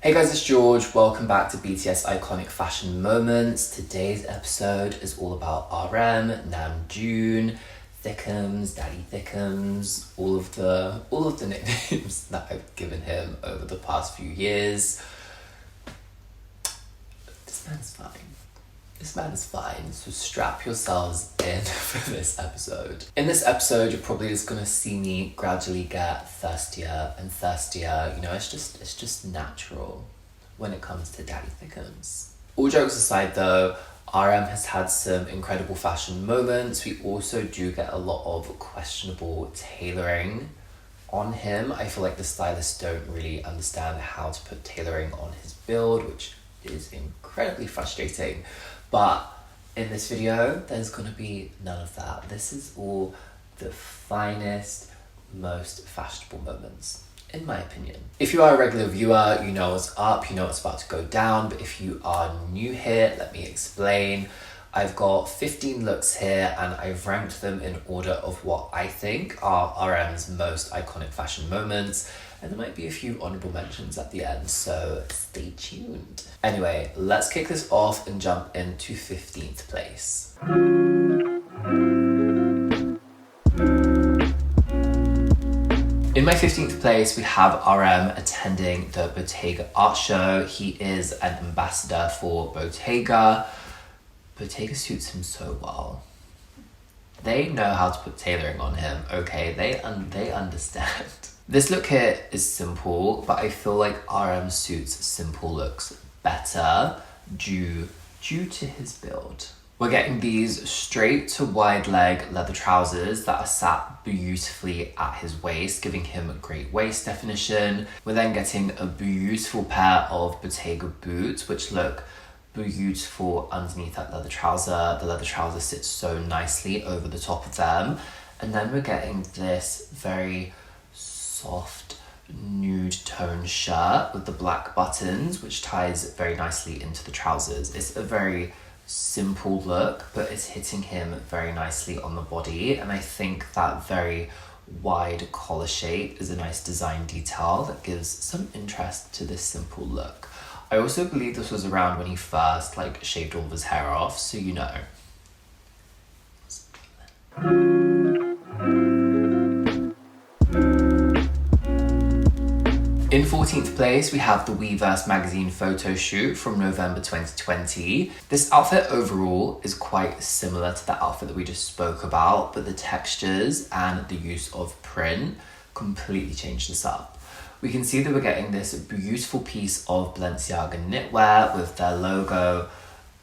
Hey guys, it's George. Welcome back to BTS Iconic Fashion Moments. Today's episode is all about RM, Namjoon, Thickums, Daddy Thickums, all of the nicknames that I've given him over the past few years. This man is fine, so strap yourselves in for this episode. In this episode, you're probably just gonna see me gradually get thirstier and thirstier. You know, it's just natural when it comes to Daddy Thickums. All jokes aside though, RM has had some incredible fashion moments. We also do get a lot of questionable tailoring on him. I feel like the stylists don't really understand how to put tailoring on his build, which is incredibly frustrating. But in this video, there's gonna be none of that. This is all the finest, most fashionable moments, in my opinion. If you are a regular viewer, you know what's up, you know what's about to go down. But if you are new here, let me explain. I've got 15 looks here and I've ranked them in order of what I think are RM's most iconic fashion moments. And there might be a few honourable mentions at the end, so stay tuned. Anyway, let's kick this off and jump into 15th place. In my 15th place, we have RM attending the Bottega art show. He is an ambassador for Bottega. Bottega suits him so well. They know how to put tailoring on him, okay? They understand. This look here is simple, but I feel like RM suits simple looks better due to his build. We're getting these straight to wide leg leather trousers that are sat beautifully at his waist, giving him a great waist definition. We're then getting a beautiful pair of Bottega boots, which look beautiful underneath that leather trouser. The leather trouser sits so nicely over the top of them. And then we're getting this very soft nude tone shirt with the black buttons, which ties very nicely into the trousers. It's a very simple look, but it's hitting him very nicely on the body, and I think that very wide collar shape is a nice design detail that gives some interest to this simple look. I also believe this was around when he first shaved all of his hair off, so you know. In 14th place, we have the Weverse magazine photo shoot from November 2020. This outfit overall is quite similar to the outfit that we just spoke about, but the textures and the use of print completely changed this up. We can see that we're getting this beautiful piece of Balenciaga knitwear with their logo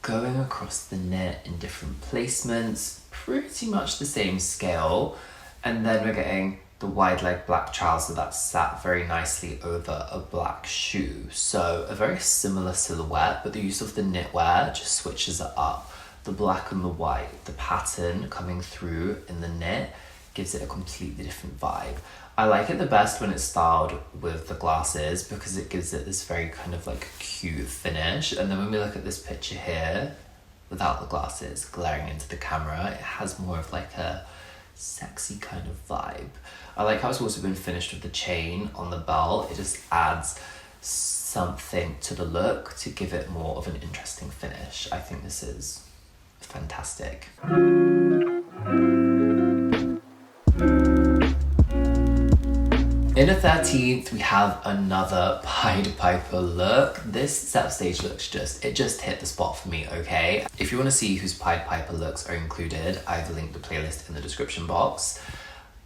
going across the knit in different placements, pretty much the same scale. And then we're getting the wide leg black trouser that sat very nicely over a black shoe. So a very similar silhouette, but the use of the knitwear just switches it up. The black and the white, the pattern coming through in the knit gives it a completely different vibe. I like it the best when it's styled with the glasses because it gives it this very kind of cute finish. And then when we look at this picture here, without the glasses, glaring into the camera, it has more of a sexy kind of vibe. I like how it's also been finished with the chain on the belt. It just adds something to the look to give it more of an interesting finish. I think this is fantastic. In the 13th, we have another Pied Piper look. This set stage looks just hit the spot for me, okay? If you want to see whose Pied Piper looks are included, I've linked the playlist in the description box.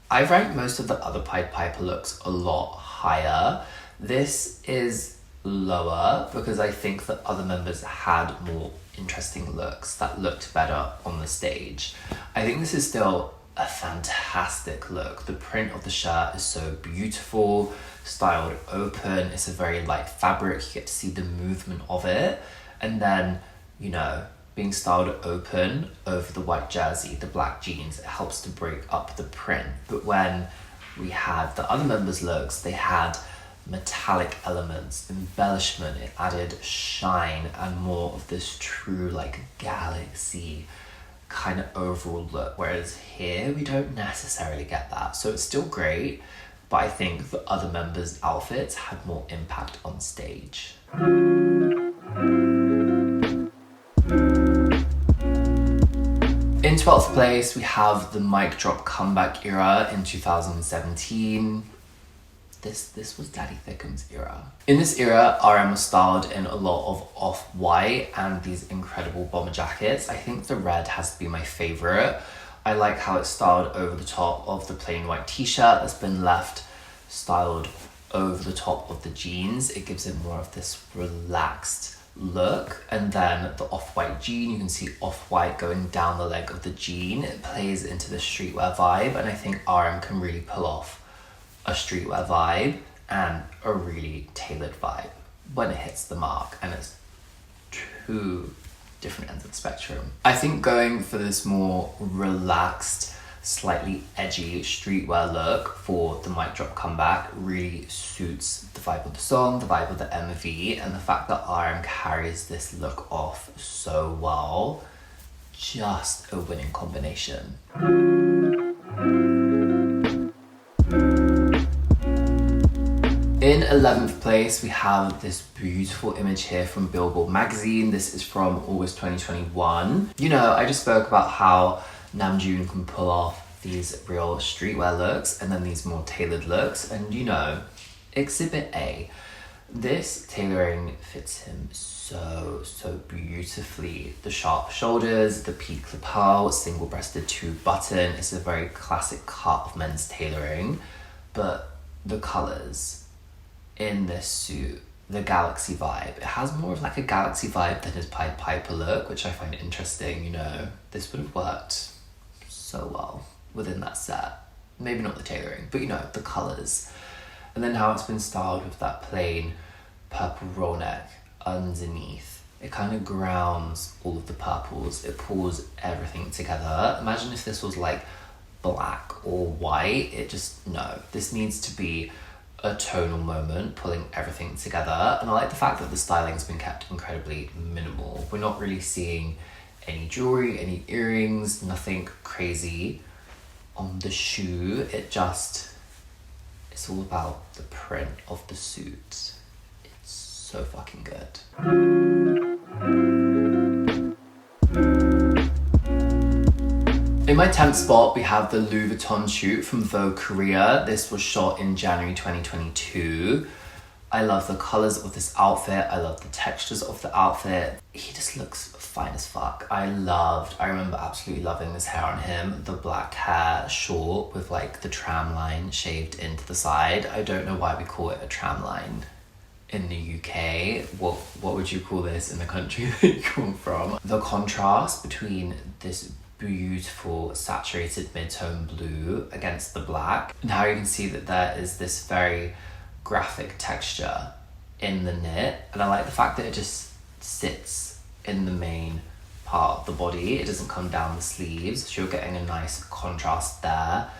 I've ranked most of the other Pied Piper looks a lot higher. This is lower because I think that other members had more interesting looks that looked better on the stage. I think this is still a fantastic look. The print of the shirt is so beautiful, styled open. It's a very light fabric. You get to see the movement of it. And then, you know, being styled open over the white jersey, the black jeans, it helps to break up the print. But when we had the other members' looks, they had metallic elements, embellishment. It added shine and more of this true galaxy kind of overall look, whereas here we don't necessarily get that. So it's still great, but I think the other members' outfits had more impact on stage. In 12th place, we have the mic drop comeback era in 2017. This was Daddy Thickums era. In this era, RM was styled in a lot of off-white and these incredible bomber jackets. I think the red has to be my favorite. I like how it's styled over the top of the plain white t-shirt that's been left styled over the top of the jeans. It gives it more of this relaxed look. And then the off-white jean, you can see off-white going down the leg of the jean. It plays into the streetwear vibe, and I think RM can really pull off a streetwear vibe and a really tailored vibe when it hits the mark, and it's two different ends of the spectrum. I think going for this more relaxed, slightly edgy streetwear look for the mic drop comeback really suits the vibe of the song, the vibe of the MV, and the fact that RM carries this look off so well. Just a winning combination. In 11th place, we have this beautiful image here from Billboard magazine. This is from August 2021. You know, I just spoke about how Namjoon can pull off these real streetwear looks and then these more tailored looks. And you know, Exhibit A. This tailoring fits him so beautifully. The sharp shoulders, the peak lapel, single-breasted tube button. It's a very classic cut of men's tailoring, but the colors in this suit, the galaxy vibe, it has more of like a galaxy vibe than his Pied Piper look, which I find interesting. You know, this would have worked so well within that set. Maybe not the tailoring, but you know, the colors. And then how it's been styled with that plain purple roll neck underneath. It kind of grounds all of the purples. It pulls everything together. Imagine if this was like black or white. No, this needs to be a tonal moment, pulling everything together. And I like the fact that the styling's been kept incredibly minimal. We're not really seeing any jewelry, any earrings, nothing crazy on the shoe. It's all about the print of the suit. It's so fucking good. In my 10th spot, we have the Louis Vuitton shoot from Vogue Korea. This was shot in January 2022. I love the colors of this outfit. I love the textures of the outfit. He just looks fine as fuck. I remember absolutely loving this hair on him. The black hair, short, with like the tram line shaved into the side. I don't know why we call it a tram line in the UK. What would you call this in the country that you come from? The contrast between this beautiful saturated mid-tone blue against the black, and how you can see that there is this very graphic texture in the knit, and I like the fact that it just sits in the main part of the body. It doesn't come down the sleeves, so you're getting a nice contrast there.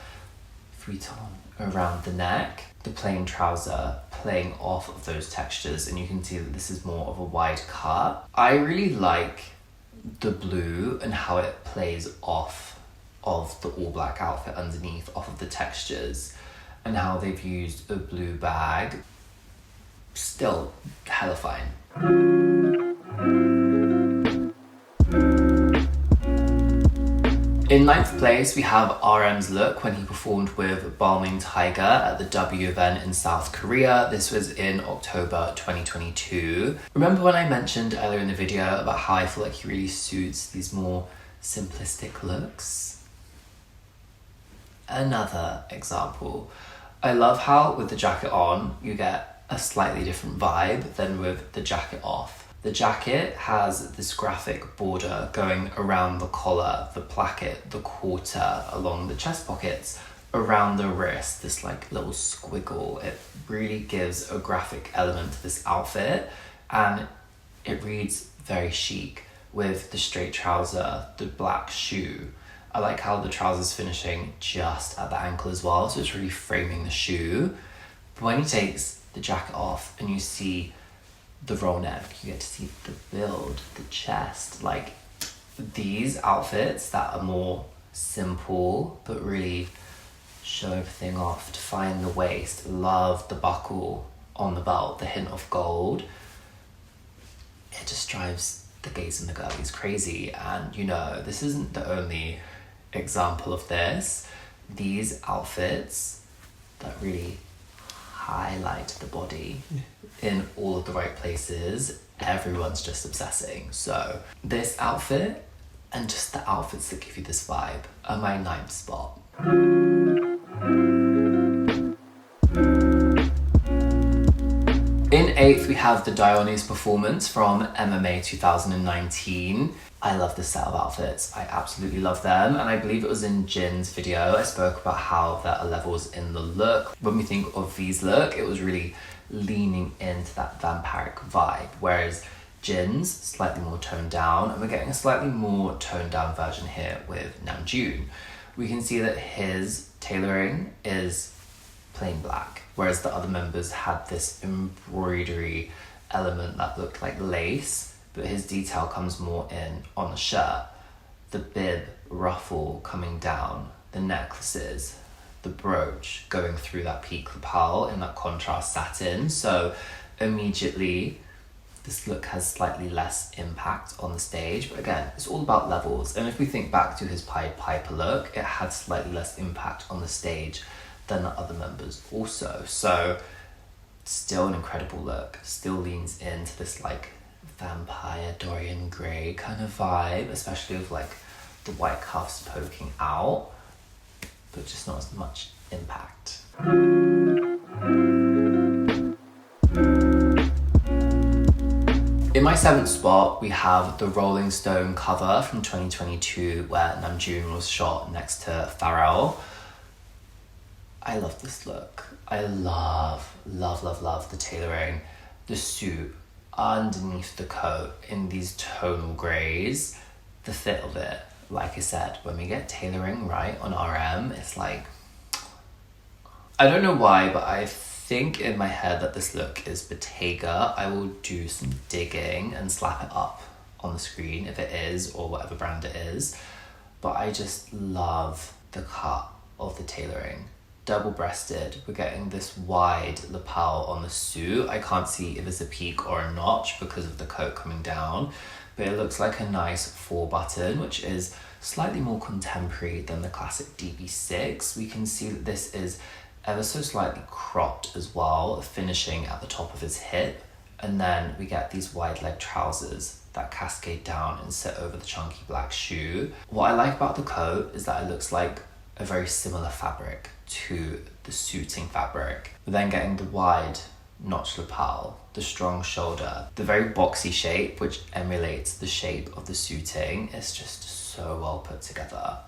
Vuitton around the neck, the plain trouser playing off of those textures, and you can see that this is more of a wide cut. I really like the blue and how it plays off of the all black outfit underneath, off of the textures, and how they've used a blue bag. Still hella fine. In 9th place, we have RM's look when he performed with Balmain Tiger at the W event in South Korea. This was in October 2022. Remember when I mentioned earlier in the video about how I feel like he really suits these more simplistic looks? Another example. I love how with the jacket on, you get a slightly different vibe than with the jacket off. The jacket has this graphic border going around the collar, the placket, the quarter, along the chest pockets, around the wrist, this like little squiggle. It really gives a graphic element to this outfit, and it reads very chic with the straight trouser, the black shoe. I like how the trouser's finishing just at the ankle as well, so it's really framing the shoe. But when he takes the jacket off and you see the roll neck, you get to see the build, the chest. Like, these outfits that are more simple but really show everything off, define the waist. Love the buckle on the belt, the hint of gold. It just drives the gays and the girlies crazy. And you know, this isn't the only example of this. These outfits that really highlight the body in all of the right places, everyone's just obsessing. So this outfit and just the outfits that give you this vibe are my 9th spot. In 8th, we have the Dionys performance from MMA 2019. I love this set of outfits. I absolutely love them. And I believe it was in Jin's video, I spoke about how there are levels in the look. When we think of V's look, it was really leaning into that vampiric vibe, whereas Jin's slightly more toned down, and we're getting a slightly more toned down version here with Namjoon. We can see that his tailoring is plain black, whereas the other members had this embroidery element that looked like lace, but his detail comes more in on the shirt. The bib ruffle coming down, the necklaces, the brooch going through that peak lapel in that contrast satin. So immediately this look has slightly less impact on the stage, but again, it's all about levels. And if we think back to his Pied Piper look, it had slightly less impact on the stage than the other members also. So still an incredible look, still leans into this like vampire Dorian Gray kind of vibe, especially with like the white cuffs poking out, but just not as much impact. In my 7th spot, we have the Rolling Stone cover from 2022 where Namjoon was shot next to Pharrell. I love this look. I love the tailoring, the suit underneath the coat in these tonal greys, the fit of it. Like I said, when we get tailoring right on RM, it's like, I don't know why, but I think in my head that this look is Bottega. I will do some digging and slap it up on the screen if it is, or whatever brand it is. But I just love the cut of the tailoring. Double-breasted, we're getting this wide lapel on the suit. I can't see if it's a peak or a notch because of the coat coming down, but it looks like a nice 4-button, which is slightly more contemporary than the classic DB6. We can see that this is ever so slightly cropped as well, finishing at the top of his hip, and then we get these wide leg trousers that cascade down and sit over the chunky black shoe. What I like about the coat is that it looks like a very similar fabric to the suiting fabric. We're then getting the wide notch lapel, the strong shoulder, the very boxy shape which emulates the shape of the suiting. It's just so well put together.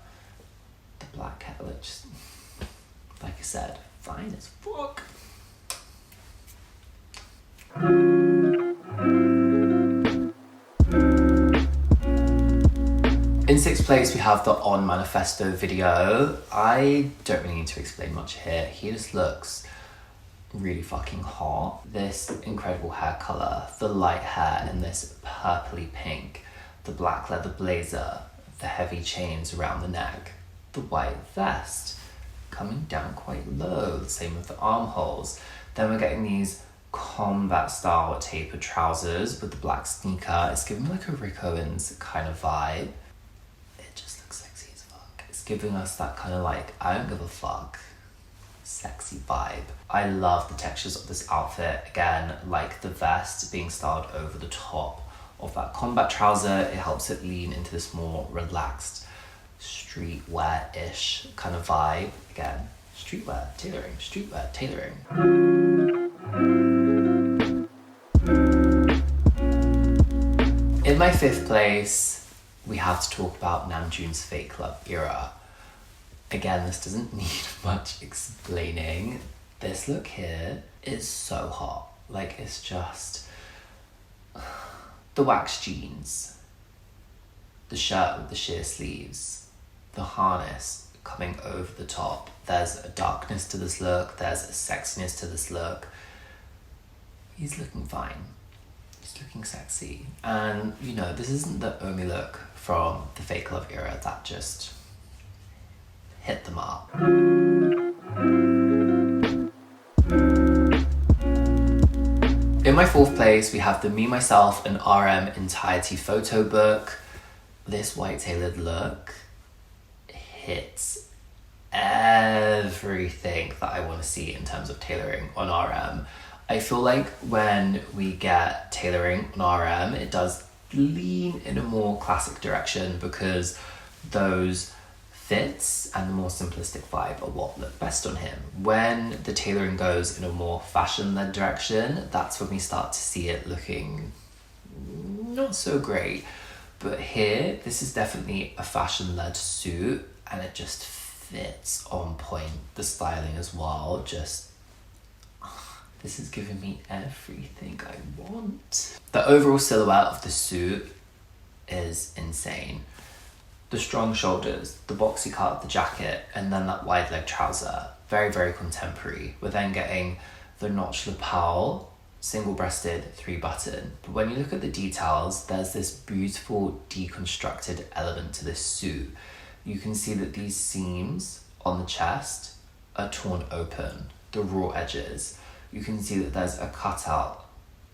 The black hat looks, like I said, fine as fuck. In 6th place, we have the On Manifesto video. I don't really need to explain much here. He just looks really fucking hot. This incredible hair color, the light hair in this purpley pink, the black leather blazer, the heavy chains around the neck, the white vest coming down quite low, the same with the armholes. Then we're getting these combat style tapered trousers with the black sneaker. It's giving me like a Rick Owens kind of vibe. Giving us that kind of like, I don't give a fuck, sexy vibe. I love the textures of this outfit. Again, like the vest being styled over the top of that combat trouser, it helps it lean into this more relaxed streetwear-ish kind of vibe. Again, streetwear tailoring, streetwear tailoring. In my 5th place, we have to talk about Namjoon's Fake Club era. Again, this doesn't need much explaining. This look here is so hot. Like, it's just the wax jeans, the shirt with the sheer sleeves, the harness coming over the top. There's a darkness to this look. There's a sexiness to this look. He's looking fine. He's looking sexy. And, you know, this isn't the only look from the Fake Love era that just hit the mark. In my fourth place, we have the Me, Myself and RM Entirety photo book. This white tailored look hits everything that I want to see in terms of tailoring on RM. I feel like when we get tailoring on RM, it does lean in a more classic direction because those fits and the more simplistic vibe are what look best on him. When the tailoring goes in a more fashion-led direction, that's when we start to see it looking not so great. But here, this is definitely a fashion-led suit and it just fits on point. The styling as well, just, this is giving me everything I want. The overall silhouette of the suit is insane. The strong shoulders, the boxy cut of the jacket, and then that wide leg trouser. Very, very contemporary. We're then getting the notch lapel, single-breasted 3-button. But when you look at the details, there's this beautiful deconstructed element to this suit. You can see that these seams on the chest are torn open, the raw edges. You can see that there's a cutout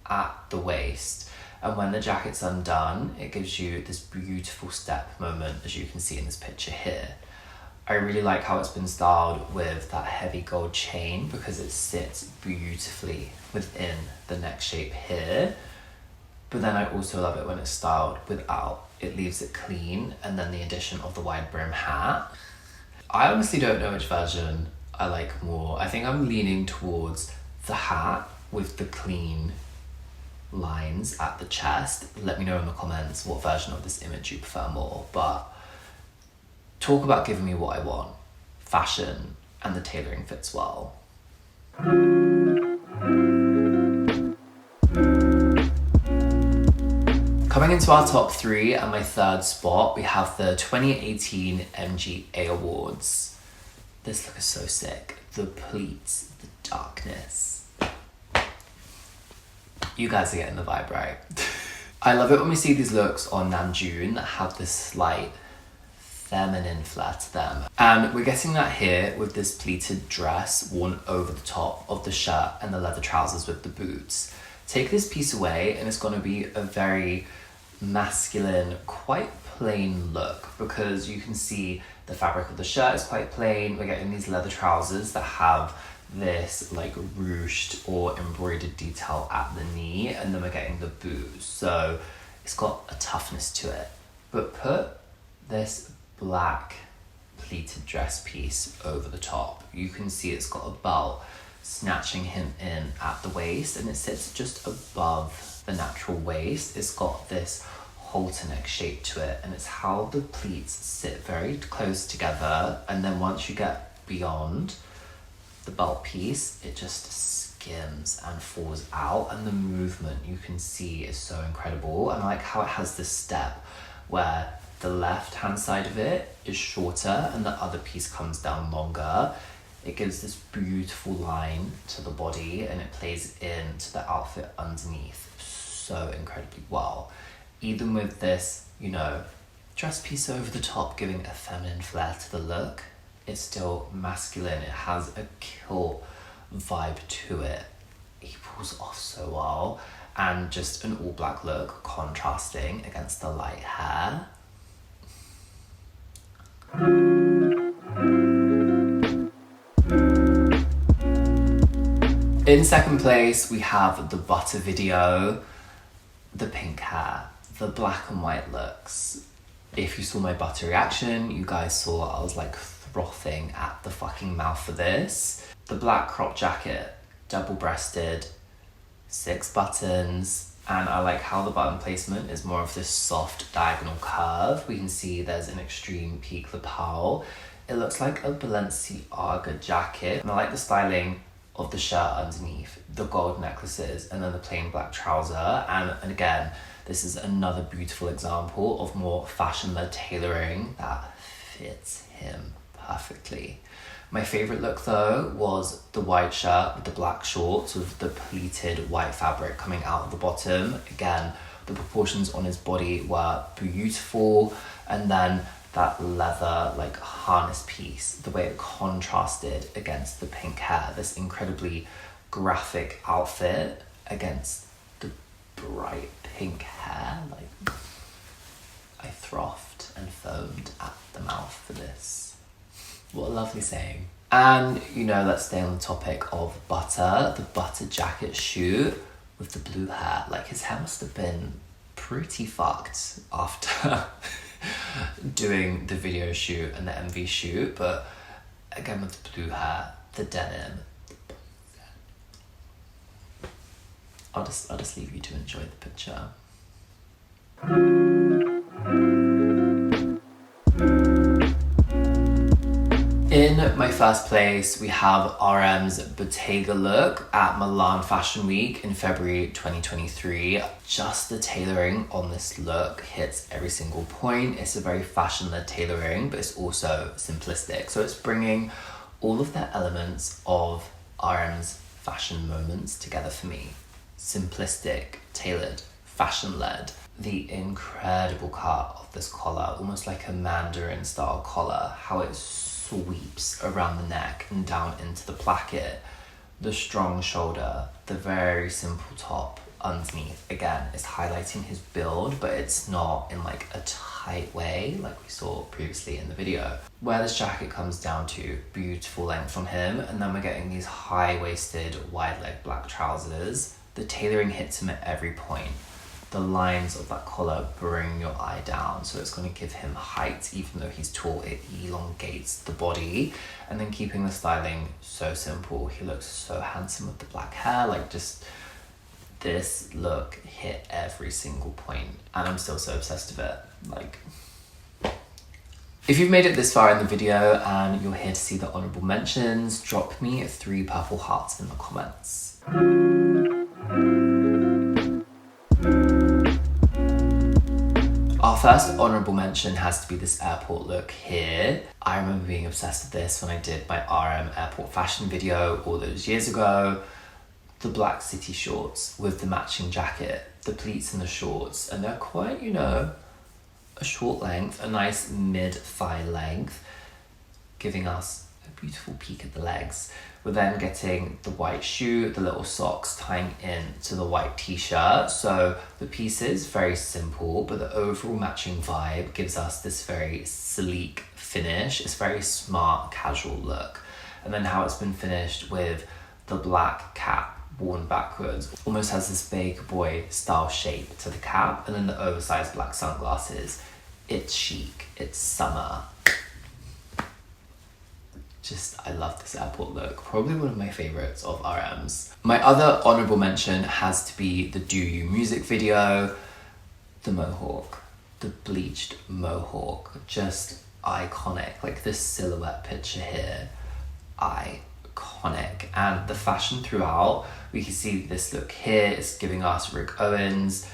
at the waist. And when the jacket's undone, it gives you this beautiful step moment, as you can see in this picture here. I really like how it's been styled with that heavy gold chain because it sits beautifully within the neck shape here. But then I also love it when it's styled without. It leaves it clean, and then the addition of the wide brim hat. I honestly don't know which version I like more. I think I'm leaning towards the hat with the clean lines at the chest. Let me know in the comments what version of this image you prefer more. But talk about giving me what I want. Fashion, and the tailoring fits well. Coming into our top 3 and my 3rd spot, we have the 2018 MGA Awards. This look is so sick. The pleats, the darkness. You guys are getting the vibe, right? I love it when we see these looks on Namjoon that have this slight feminine flair to them. And we're getting that here with this pleated dress worn over the top of the shirt and the leather trousers with the boots. Take this piece away and it's gonna be a very masculine, quite plain look because you can see the fabric of the shirt is quite plain. We're getting these leather trousers that have this like ruched or embroidered detail at the knee, and then we're getting the boots, so it's got a toughness to it. But put this black pleated dress piece over the top. You can see it's got a belt snatching him in at the waist, and it sits just above the natural waist. It's got this halter neck shape to it, and it's how the pleats sit very close together, and then once you get beyond the belt piece, it just skims and falls out, and the movement you can see is so incredible. And I like how it has this step where the left hand side of it is shorter and the other piece comes down longer. It gives this beautiful line to the body and it plays into the outfit underneath so incredibly well. Even with this, you know, dress piece over the top giving a feminine flair to the look, it's still masculine. It has a kilt vibe to it. He pulls off so well, and just an all black look contrasting against the light hair. In second place, we have the Butter video, the pink hair, the black and white looks. If you saw my Butter reaction, you guys saw I was like frothing at the fucking mouth for this. The black crop jacket, double-breasted, 6 buttons, and I like how the button placement is more of this soft diagonal curve. We can see there's an extreme peak lapel. It looks like a Balenciaga jacket, and I like the styling of the shirt underneath, the gold necklaces, and then the plain black trouser. And again, this is another beautiful example of more fashion-led tailoring that fits him perfectly. My favorite look though was the white shirt with the black shorts with the pleated white fabric coming out of the bottom. Again, the proportions on his body were beautiful, and then that leather like harness piece, the way it contrasted against the pink hair, this incredibly graphic outfit against the bright pink hair. Like, I frothed and foamed at the mouth for this. What a lovely saying. And, you know, let's stay on the topic of Butter, the Butter jacket shoot with the blue hair. Like, his hair must have been pretty fucked after doing the video shoot and the MV shoot, but again with the blue hair, the denim. I'll just leave you to enjoy the picture. In my first place, we have RM's Bottega look at Milan Fashion Week in February 2023. Just the tailoring on this look hits every single point. It's a very fashion-led tailoring, but it's also simplistic. So it's bringing all of the elements of RM's fashion moments together for me. Simplistic, tailored, fashion-led. The incredible cut of this collar, almost like a Mandarin style collar, how it sweeps around the neck and down into the placket, the strong shoulder, the very simple top underneath. Again, it's highlighting his build, but it's not in like a tight way like we saw previously in the video. Where this jacket comes down to, beautiful length on him, and then we're getting these high-waisted, wide-leg black trousers. The tailoring hits him at every point. The lines of that collar bring your eye down, so it's going to give him height. Even though he's tall, it elongates the body. And then keeping the styling so simple, he looks so handsome with the black hair. Like, just this look hit every single point, and I'm still so obsessed with it. Like, if you've made it this far in the video and you're here to see the honourable mentions, drop me 3 purple hearts in the comments. Our first honourable mention has to be this airport look here. I remember being obsessed with this when I did my RM airport fashion video all those years ago. The black city shorts with the matching jacket, the pleats and the shorts, and they're quite, you know, a short length, a nice mid-thigh length, giving us a beautiful peek at the legs. We're then getting the white shoe, the little socks tying in to the white t-shirt. So the piece is very simple, but the overall matching vibe gives us this very sleek finish. It's very smart, casual look. And then how it's been finished with the black cap worn backwards. Almost has this big boy style shape to the cap, and then the oversized black sunglasses. It's chic, it's summer. Just, I love this airport look. Probably one of my favorites of RM's. My other honourable mention has to be the Do You music video. The mohawk, the bleached mohawk, just iconic. Like this silhouette picture here, iconic. And the fashion throughout, we can see this look here. It's giving us Rick Owens,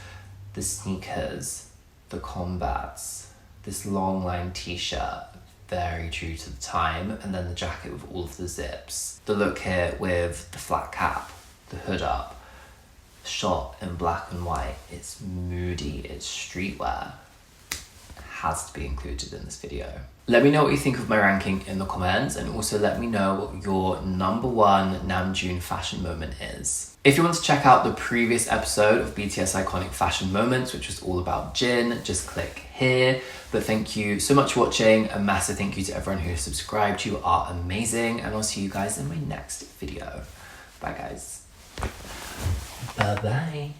the sneakers, the combats, this long line t-shirt, very true to the time, and then the jacket with all of the zips. The look here with the flat cap, the hood up, shot in black and white. It's moody, it's streetwear. Has to be included in this video. Let me know what you think of my ranking in the comments, and also let me know what your #1 Namjoon fashion moment is. If you want to check out the previous episode of BTS Iconic Fashion Moments, which was all about Jin, just click here. But thank you so much for watching. A massive thank you to everyone who has subscribed. You are amazing, and I'll see you guys in my next video. Bye guys. Bye bye.